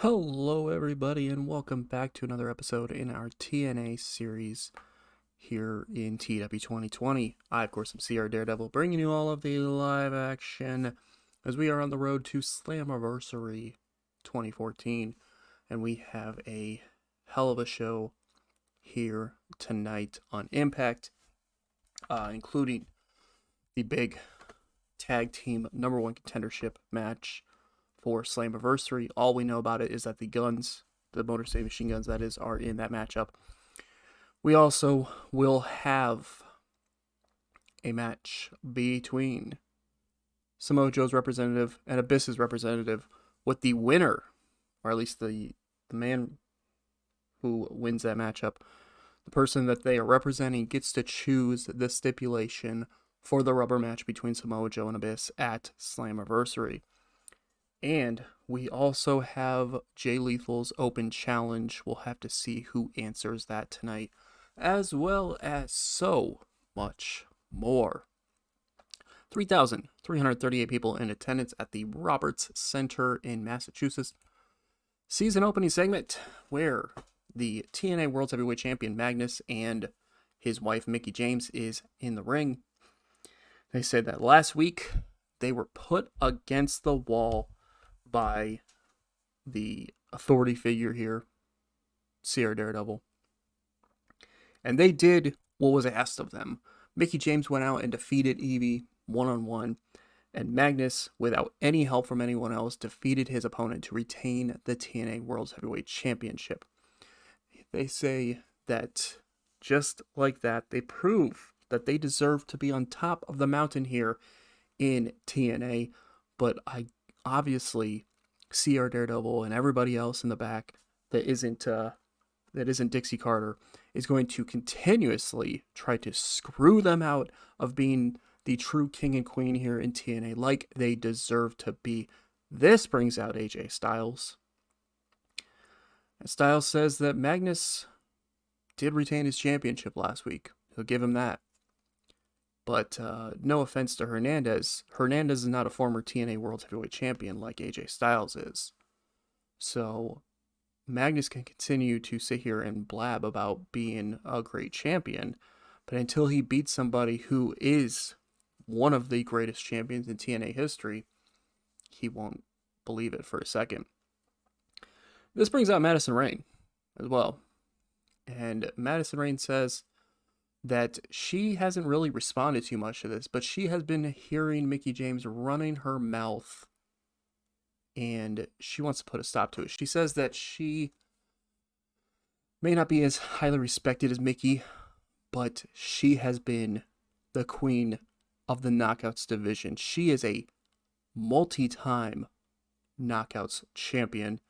Hello, everybody, and welcome back to another episode in our TNA series here in TEW 2020. I, of course, am CR Daredevil, bringing you all of the live action as we are on the road to Slammiversary 2014, and we have a hell of a show here tonight on Impact, including the big tag team number one contendership match for Slammiversary. All we know about it is that the Motor City Machine Guns, that is, are in that matchup. We also will have a match between Samoa Joe's representative and Abyss's representative, with the winner, or at least the man who wins that matchup, the person that they are representing gets to choose the stipulation for the rubber match between Samoa Joe and Abyss at Slammiversary. And we also have Jay Lethal's open challenge. We'll have to see who answers that tonight, as well as so much more. 3,338 people in attendance at the Roberts Center in Massachusetts. Season opening segment where the TNA World Heavyweight Champion Magnus and his wife Mickie James is in the ring. They said that last week they were put against the wall by the authority figure here, CR Daredevil. And they did what was asked of them. Mickie James went out and defeated Evie one-on-one, and Magnus, without any help from anyone else, defeated his opponent to retain the TNA World Heavyweight Championship. They say that just like that, they prove that they deserve to be on top of the mountain here in TNA, but obviously, CR Daredevil and everybody else in the back that isn't Dixie Carter is going to continuously try to screw them out of being the true king and queen here in TNA like they deserve to be. This brings out AJ Styles. And Styles says that Magnus did retain his championship last week. He'll give him that. But no offense to Hernandez. Hernandez is not a former TNA World Heavyweight Champion like AJ Styles is. So Magnus can continue to sit here and blab about being a great champion, but until he beats somebody who is one of the greatest champions in TNA history, he won't believe it for a second. This brings out Madison Rayne as well. And Madison Rayne says that she hasn't really responded too much to this, but she has been hearing Mickie James running her mouth, and she wants to put a stop to it. She says that she may not be as highly respected as Mickie, but she has been the queen of the Knockouts division. She is a multi-time Knockouts champion,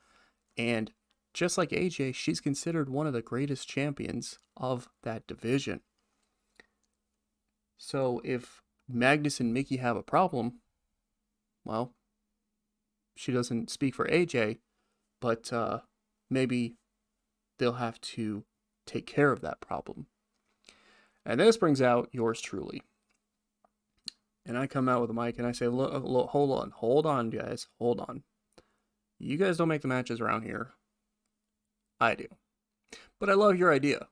and just like AJ, she's considered one of the greatest champions of that division. So if Magnus and Mickie have a problem, well, she doesn't speak for AJ, but maybe they'll have to take care of that problem. And this brings out yours truly. And I come out with a mic and I say, look, hold on, guys, hold on. You guys don't make the matches around here. I do. But I love your idea.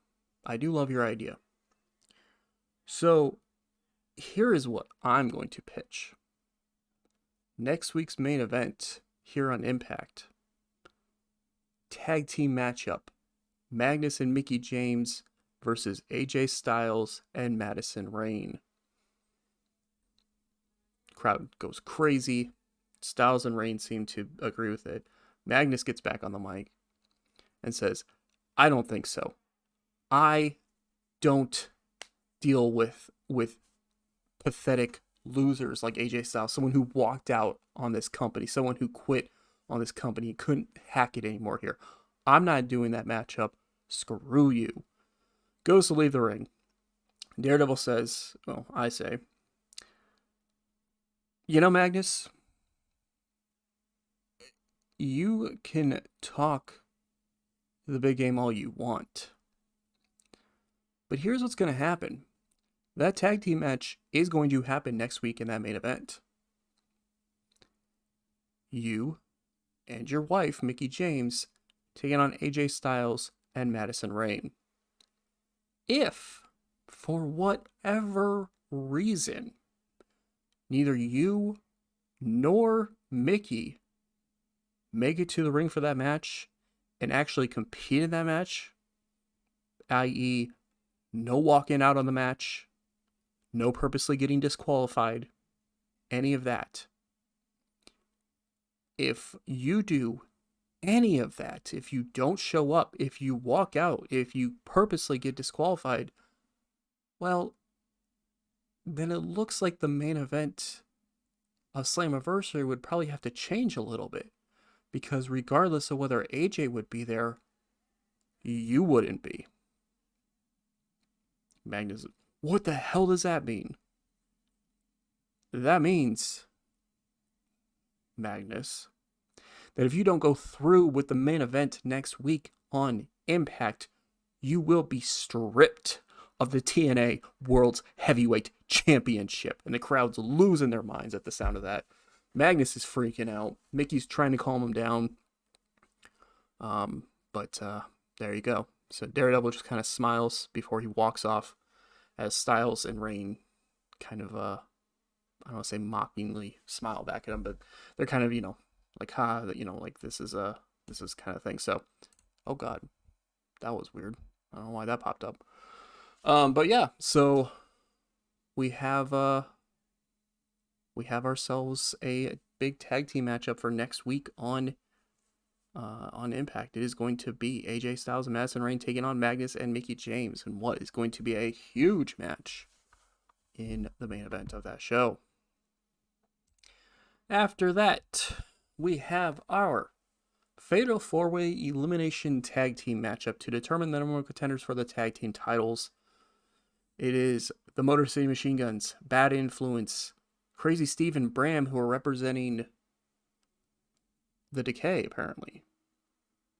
I do love your idea. So here is what I'm going to pitch. Next week's main event here on Impact. Tag team matchup. Magnus and Mickie James versus AJ Styles and Madison Rayne. Crowd goes crazy. Styles and Rayne seem to agree with it. Magnus gets back on the mic and says, I don't think so. I don't deal with pathetic losers like AJ Styles, someone who walked out on this company, someone who quit on this company, couldn't hack it anymore here. I'm not doing that matchup. Screw you. Goes to leave the ring. Daredevil says, well, I say, you know, Magnus, you can talk the big game all you want, but here's what's going to happen. That tag team match is going to happen next week in that main event. You and your wife, Mickie James, taking on AJ Styles and Madison Rayne. If, for whatever reason, neither you nor Mickie make it to the ring for that match and actually compete in that match, i.e., no walking out on the match, no purposely getting disqualified, any of that. If you do any of that, if you don't show up, if you walk out, if you purposely get disqualified, well, then it looks like the main event of Slammiversary would probably have to change a little bit. Because regardless of whether AJ would be there, you wouldn't be. Magnus, what the hell does that mean? That means, Magnus, that if you don't go through with the main event next week on Impact, you will be stripped of the TNA World Heavyweight Championship. And the crowd's losing their minds at the sound of that. Magnus is freaking out. Mickey's trying to calm him down. But there you go. So Daredevil just kind of smiles before he walks off as Styles and Rayne kind of, I don't want to say mockingly smile back at him, but they're kind of, like, like this is kind of thing. So, oh God, that was weird. I don't know why that popped up. But yeah, so we have ourselves a big tag team matchup for next week on Impact. It is going to be AJ Styles and Madison Rayne taking on Magnus and Mickie James in what is going to be a huge match in the main event of that show. After that, we have our Fatal 4-Way Elimination Tag Team matchup to determine the number one contenders for the tag team titles. It is the Motor City Machine Guns, Bad Influence, Crazy Steve and Bram, who are representing the Decay, apparently,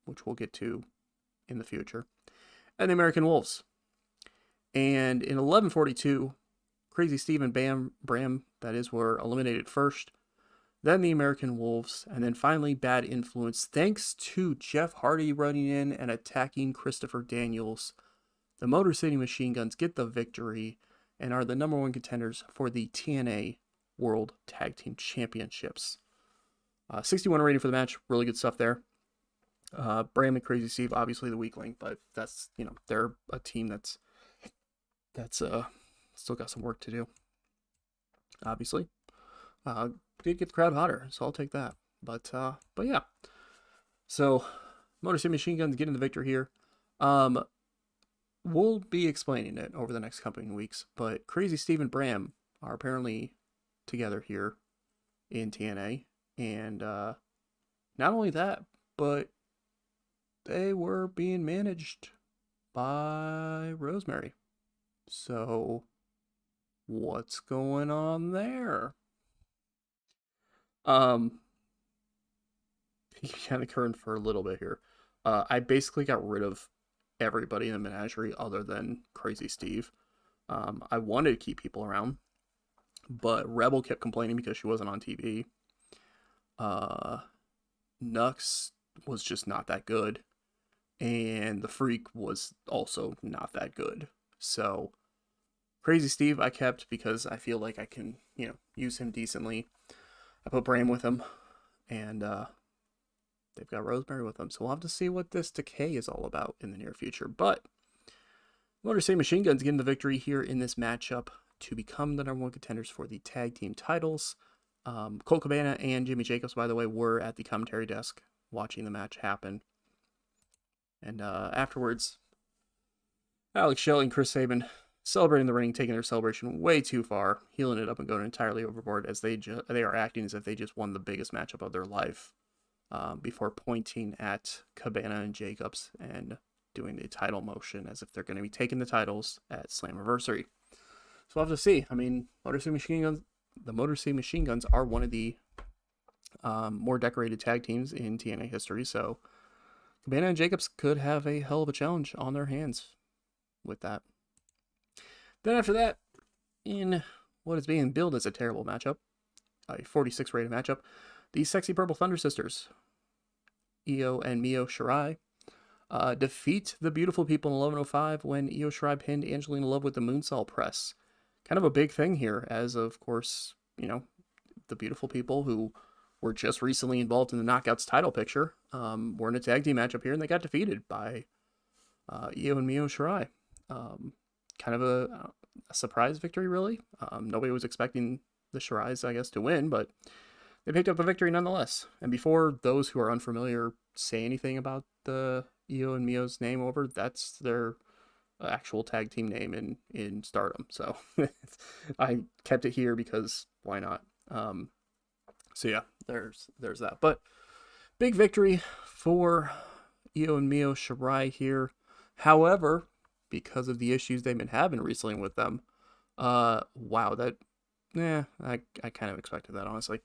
which we'll get to in the future, and the American Wolves. And in 11:42, Crazy Steve and Bram, that is, were eliminated first, then the American Wolves, and then finally Bad Influence, thanks to Jeff Hardy running in and attacking Christopher Daniels. The Motor City Machine Guns get the victory and are the number one contenders for the TNA World Tag Team Championships. 61 rating for the match. Really good stuff there. Bram and Crazy Steve, obviously the weak link, but that's, they're a team that's still got some work to do. Obviously. Did get the crowd hotter, so I'll take that. But yeah. So, Motor City Machine Guns getting the victory here. We'll be explaining it over the next coming weeks, but Crazy Steve and Bram are apparently together here in TNA, and not only that, but they were being managed by Rosemary. So, what's going on there? Kind of current for a little bit here. I basically got rid of everybody in the menagerie other than Crazy Steve. I wanted to keep people around, but Rebel kept complaining because she wasn't on TV. Nux was just not that good, and the Freak was also not that good. So Crazy Steve I kept because I feel like I can, use him decently. I put Bram with him, and they've got Rosemary with them. So we'll have to see what this decay is all about in the near future. But Motor City Machine Guns getting the victory here in this matchup to become the number one contenders for the tag team titles. Colt Cabana and Jimmy Jacobs, by the way, were at the commentary desk watching the match happen. And afterwards, Alex Shelley and Chris Sabin celebrating the ring, taking their celebration way too far, healing it up and going entirely overboard as they are acting as if they just won the biggest matchup of their life, before pointing at Cabana and Jacobs and doing the title motion as if they're going to be taking the titles at Slammiversary. So we'll have to see. I mean, the Motor City Machine Guns are one of the more decorated tag teams in TNA history, so Cabana and Jacobs could have a hell of a challenge on their hands with that. Then after that, in what is being billed as a terrible matchup, a 46 rated matchup, the Sexy Purple Thunder Sisters Io and Mio Shirai defeat the beautiful people in 11:05 when Io Shirai pinned Angelina Love with the moonsault press. Kind of a big thing here, as of course, the beautiful people who were just recently involved in the Knockouts title picture were in a tag team matchup here, and they got defeated by Io and Mio Shirai. Kind of a surprise victory, really. Nobody was expecting the Shirais, I guess, to win, but they picked up the victory nonetheless. And before those who are unfamiliar say anything about the Io and Mio's name over, that's their actual tag team name in Stardom. So I kept it here because why not? So yeah, there's that. But big victory for Io and Mio Shirai here. However, because of the issues they've been having recently with them, wow, I kind of expected that, honestly.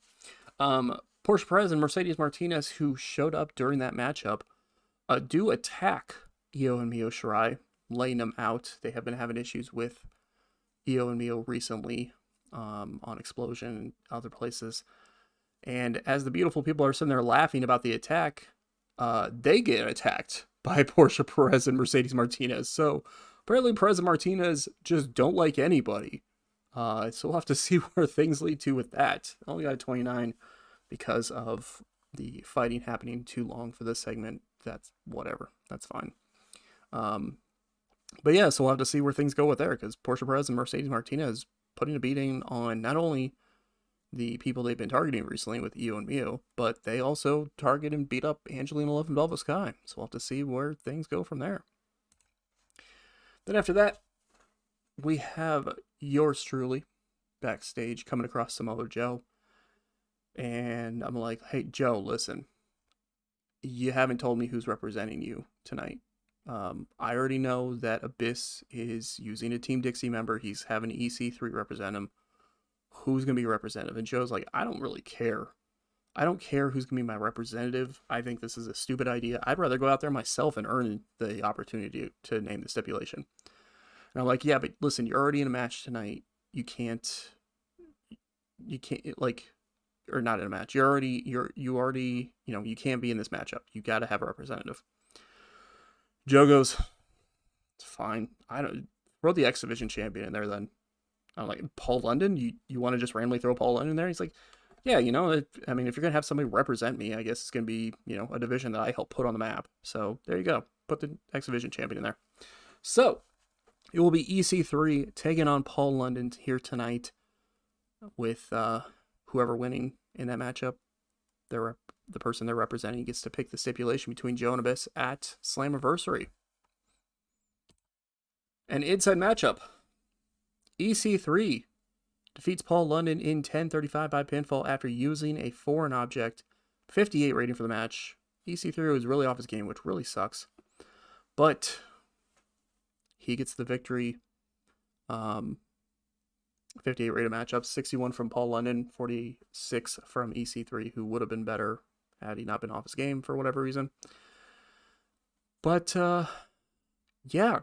Portia Perez and Mercedes Martinez, who showed up during that matchup, do attack Io and Mio Shirai, laying them out. They have been having issues with Io and Mio recently on Explosion and other places. And as the beautiful people are sitting there laughing about the attack, they get attacked by Portia Perez and Mercedes Martinez. So apparently Perez and Martinez just don't like anybody. So we'll have to see where things lead to with that. Only got a 29 because of the fighting happening too long for this segment. That's whatever. That's fine. But yeah, so we'll have to see where things go with there, because Portia Perez and Mercedes Martinez putting a beating on not only the people they've been targeting recently with Io and Mio, but they also target and beat up Angelina Love and Velvet Sky. So we'll have to see where things go from there. Then after that, we have yours truly backstage coming across Samoa Joe. And I'm like, hey, Joe, listen, you haven't told me who's representing you tonight. I already know that Abyss is using a Team Dixie member. He's having EC3 represent him. Who's going to be representative? And Joe's like, I don't really care. I don't care who's going to be my representative. I think this is a stupid idea. I'd rather go out there myself and earn the opportunity to name the stipulation. And I'm like, yeah, but listen, you're already in a match tonight. You can't, like, or not in a match. You can't be in this matchup. You got to have a representative. Joe goes, it's fine. Throw the X Division champion in there then. I'm like, Paul London? You want to just randomly throw Paul London in there? He's like, yeah, if you're going to have somebody represent me, I guess it's going to be, a division that I help put on the map. So there you go. Put the X Division champion in there. So it will be EC3 taking on Paul London here tonight with whoever winning in that matchup. The person they're representing gets to pick the stipulation between Joe and Abyss at Slammiversary. An inside matchup. EC3 defeats Paul London in 10:35 by pinfall after using a foreign object. 58 rating for the match. EC3 was really off his game, which really sucks. But he gets the victory. 58 rated matchup. 61 from Paul London. 46 from EC3, who would have been better had he not been off his game for whatever reason. But, yeah, a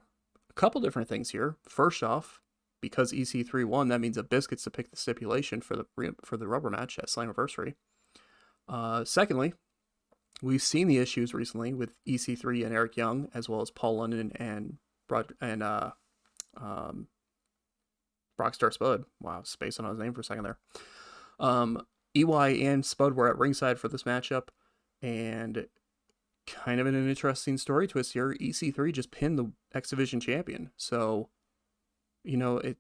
couple different things here. First off, because EC3 won, that means Abyss gets to pick the stipulation for the rubber match at Slammiversary. Secondly, we've seen the issues recently with EC3 and Eric Young, as well as Paul London and Rockstar Spud. Wow, spacing on his name for a second there. EY and Spud were at ringside for this matchup, and kind of in an interesting story twist here, EC3 just pinned the X Division champion. So, the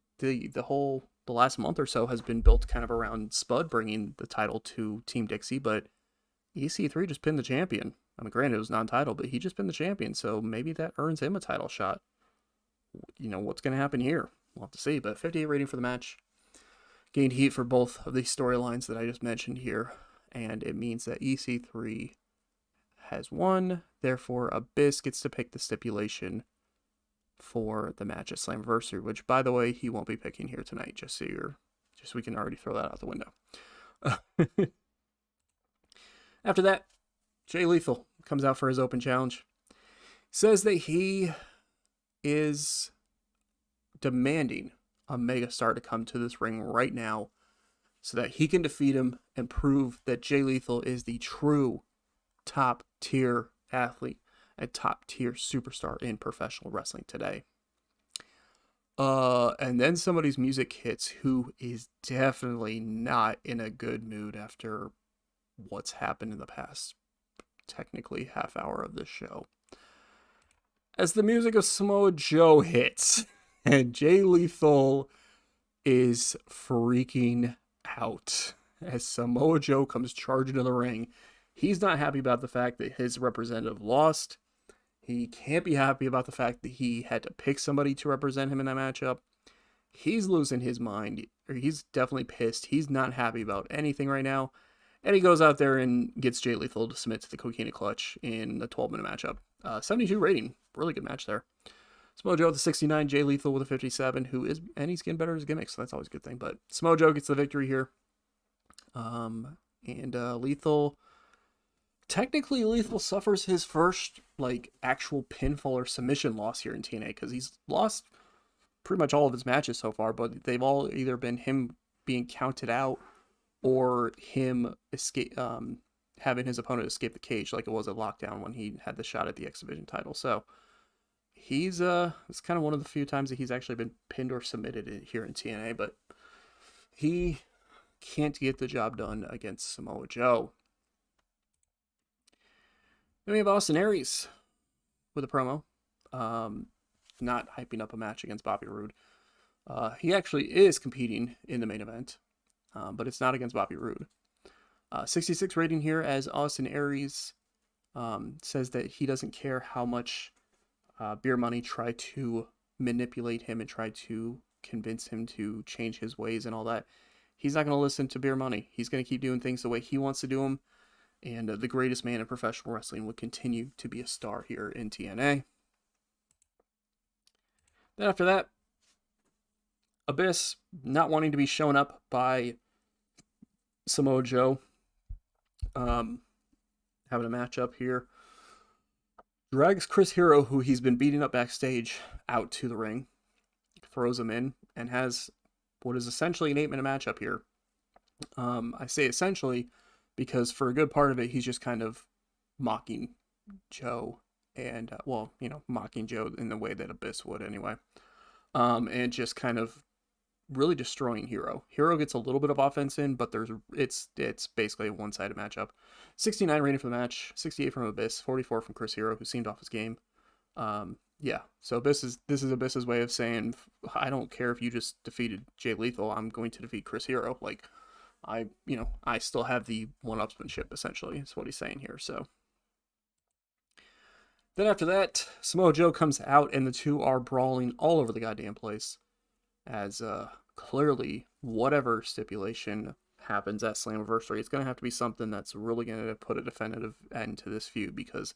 last month or so has been built kind of around Spud bringing the title to Team Dixie, but EC3 just pinned the champion. I mean, granted, it was non-title, but he just pinned the champion, so maybe that earns him a title shot. What's going to happen here? We'll have to see, but 58 rating for the match. Gained heat for both of these storylines that I just mentioned here, and it means that EC3 has won. Therefore, Abyss gets to pick the stipulation for the match at Slammiversary, which, by the way, he won't be picking here tonight, just we can already throw that out the window. After that, Jay Lethal comes out for his open challenge. Says that he is demanding a megastar to come to this ring right now so that he can defeat him and prove that Jay Lethal is the true top tier athlete and top tier superstar in professional wrestling today. And then somebody's music hits who is definitely not in a good mood after what's happened in the past, technically half hour of this show. As the music of Samoa Joe hits, and Jay Lethal is freaking out as Samoa Joe comes charging to the ring. He's not happy about the fact that his representative lost. He can't be happy about the fact that he had to pick somebody to represent him in that matchup. He's losing his mind, or he's definitely pissed. He's not happy about anything right now. And he goes out there and gets Jay Lethal to submit to the Coquina Clutch in the 12-minute matchup. 72 rating. Really good match there. Samoa Joe with a 69, Jay Lethal with a 57, and he's getting better at his gimmick, so that's always a good thing. But Samoa Joe gets the victory here. Lethal, technically Lethal suffers his first, actual pinfall or submission loss here in TNA, because he's lost pretty much all of his matches so far, but they've all either been him being counted out or him having his opponent escape the cage, like it was at Lockdown when he had the shot at the X Division title. So he's it's kind of one of the few times that he's actually been pinned or submitted here in TNA, but he can't get the job done against Samoa Joe. Then we have Austin Aries with a promo, not hyping up a match against Bobby Roode. He actually is competing in the main event, but it's not against Bobby Roode. 66 rating here as Austin Aries says that he doesn't care how much Beer Money tried to manipulate him and tried to convince him to change his ways and all that. He's not going to listen to Beer Money. He's going to keep doing things the way he wants to do them. And the greatest man in professional wrestling will continue to be a star here in TNA. Then after that, Abyss, not wanting to be shown up by Samoa Joe, having a matchup here, drags Chris Hero, who he's been beating up backstage, out to the ring, throws him in, and has what is essentially an 8-minute matchup here. I say essentially because for a good part of it, he's just kind of mocking Joe and, mocking Joe in the way that Abyss would anyway. And just kind of really destroying Hero. Hero gets a little bit of offense in, but it's basically a one-sided matchup. 69 rating for the match, 68 from Abyss, 44 from Chris Hero, who seemed off his game. So this is Abyss's way of saying, I don't care if you just defeated Jay Lethal, I'm going to defeat Chris Hero. I still have the one-upsmanship, essentially, is what he's saying here. So then after that, Samoa Joe comes out, and the two are brawling all over the goddamn place. As clearly, whatever stipulation happens at Slammiversary, it's going to have to be something that's really going to put a definitive end to this feud, because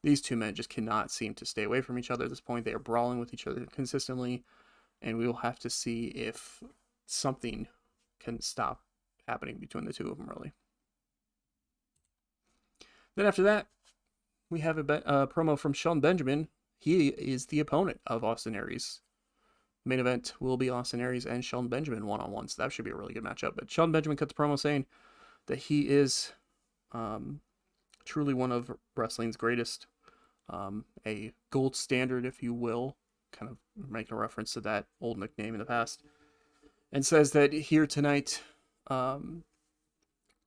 these two men just cannot seem to stay away from each other at this point. They are brawling with each other consistently, and we will have to see if something can stop happening between the two of them, really. Then after that, we have a promo from Shelton Benjamin. He is the opponent of Austin Aries. Main event will be Austin Aries and Shelton Benjamin one-on-one, so that should be a really good matchup. But Shelton Benjamin cuts the promo saying that he is truly one of wrestling's greatest, a gold standard, if you will, kind of making a reference to that old nickname in the past, and says that here tonight,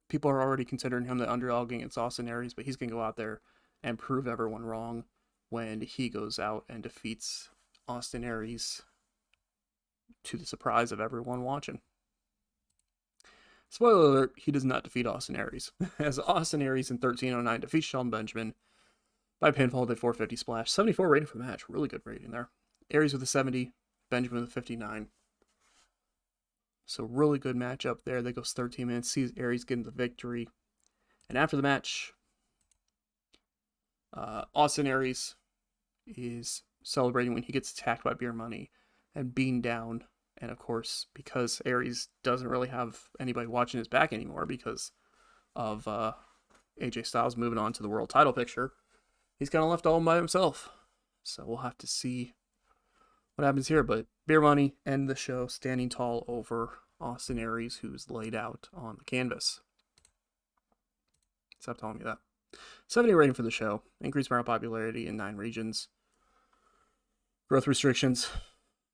people are already considering him the underdog against Austin Aries, but he's going to go out there and prove everyone wrong when he goes out and defeats Austin Aries, to the surprise of everyone watching. Spoiler alert, he does not defeat Austin Aries, as Austin Aries in 1309 defeats Shelton Benjamin by pinfall at 450 splash. 74 rating for the match. Really good rating there. Aries with a 70, Benjamin with a 59. So really good matchup there. That goes 13 minutes. Sees Aries getting the victory. And after the match, Austin Aries is celebrating when he gets attacked by Beer Money and beaten down. And of course, because Aries doesn't really have anybody watching his back anymore because of AJ Styles moving on to the world title picture, he's kind of left all by himself. So we'll have to see what happens here. But Beer Money end the show standing tall over Austin Aries, who's laid out on the canvas. Stop telling me that. 70 rating for the show. Increased viral popularity in 9 regions. Growth restrictions.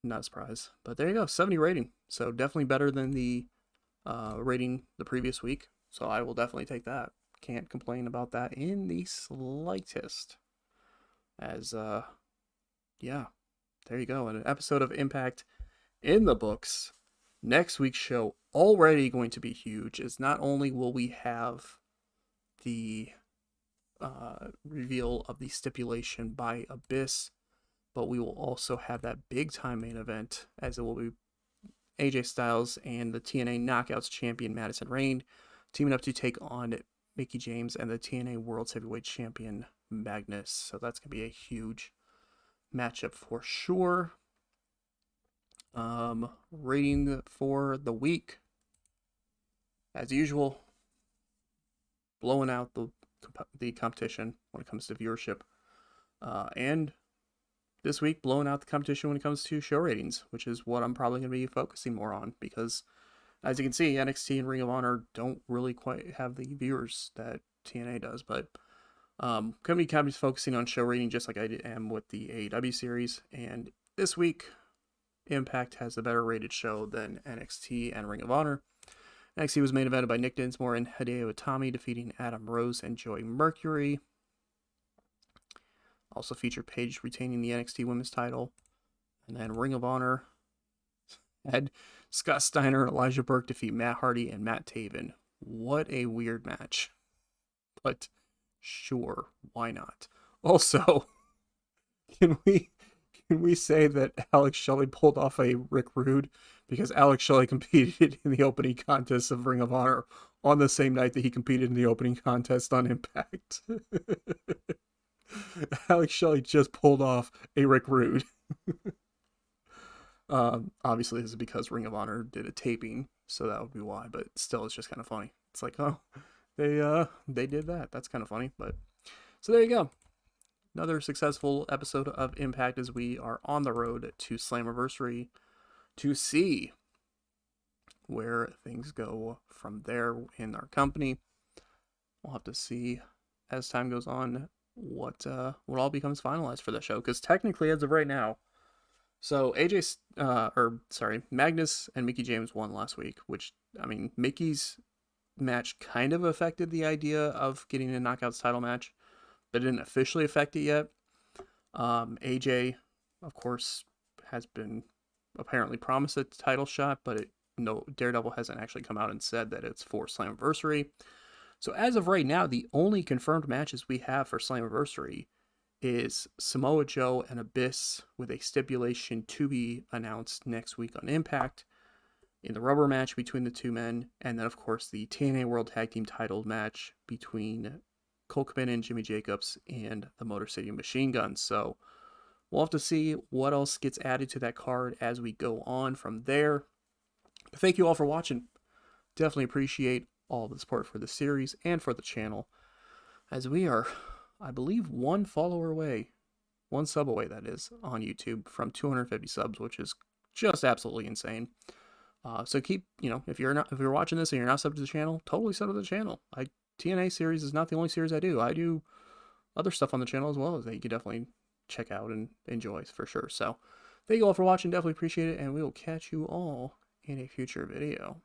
Not a surprise. But there you go. 70 rating. So definitely better than the rating the previous week. So I will definitely take that. Can't complain about that in the slightest. As, yeah, there you go. An episode of Impact in the books. Next week's show already going to be huge. Is not only will we have the reveal of the stipulation by Abyss, but we will also have that big time main event, as it will be AJ Styles and the TNA Knockouts champion Madison Rayne teaming up to take on Mickie James and the TNA World Heavyweight Champion Magnus. So that's going to be a huge matchup for sure. Rating for the week, as usual, blowing out the competition when it comes to viewership. And this week, blowing out the competition when it comes to show ratings, which is what I'm probably going to be focusing more on, because as you can see, NXT and Ring of Honor don't really quite have the viewers that TNA does, but going to be focusing on show rating just like I am with the AEW series. And this week, Impact has a better rated show than NXT and Ring of Honor. NXT was main evented by Nick Dinsmore and Hideo Itami defeating Adam Rose and Joey Mercury. Also featured Paige retaining the NXT Women's title. And then Ring of Honor had Scott Steiner and Elijah Burke defeat Matt Hardy and Matt Taven. What a weird match. But sure, why not? Also, can we say that Alex Shelley pulled off a Rick Rude, because Alex Shelley competed in the opening contest of Ring of Honor on the same night that he competed in the opening contest on Impact. Alex Shelley just pulled off a Rick Rude. Obviously, this is because Ring of Honor did a taping, so that would be why. But still, it's just kind of funny. It's like, oh, they did that. That's kind of funny. But so there you go. Another successful episode of Impact, as we are on the road to Slammiversary to see where things go from there in our company. We'll have to see as time goes on what all becomes finalized for the show, because technically, as of right now, so Magnus and Mickie James won last week, which, I mean, Mickey's match kind of affected the idea of getting a Knockouts title match, but it didn't officially affect it yet. AJ, of course, has been apparently promised a title shot, but Daredevil hasn't actually come out and said that it's for Slammiversary. So as of right now, the only confirmed matches we have for Slammiversary is Samoa Joe and Abyss, with a stipulation to be announced next week on Impact in the rubber match between the two men, and then of course the TNA World Tag Team title match between Cole Cabana and Jimmy Jacobs and the Motor City Machine Guns. So we'll have to see what else gets added to that card as we go on from there. But thank you all for watching. Definitely appreciate all the support for the series and for the channel, as we are, I believe, one sub away, that is, on YouTube from 250 subs, which is just absolutely insane. So keep, if you're watching this and you're not subbed to the channel, totally sub to the channel. TNA series is not the only series I do. I do other stuff on the channel as well, that you can definitely check out and enjoy for sure. So thank you all for watching. Definitely appreciate it, and we will catch you all in a future video.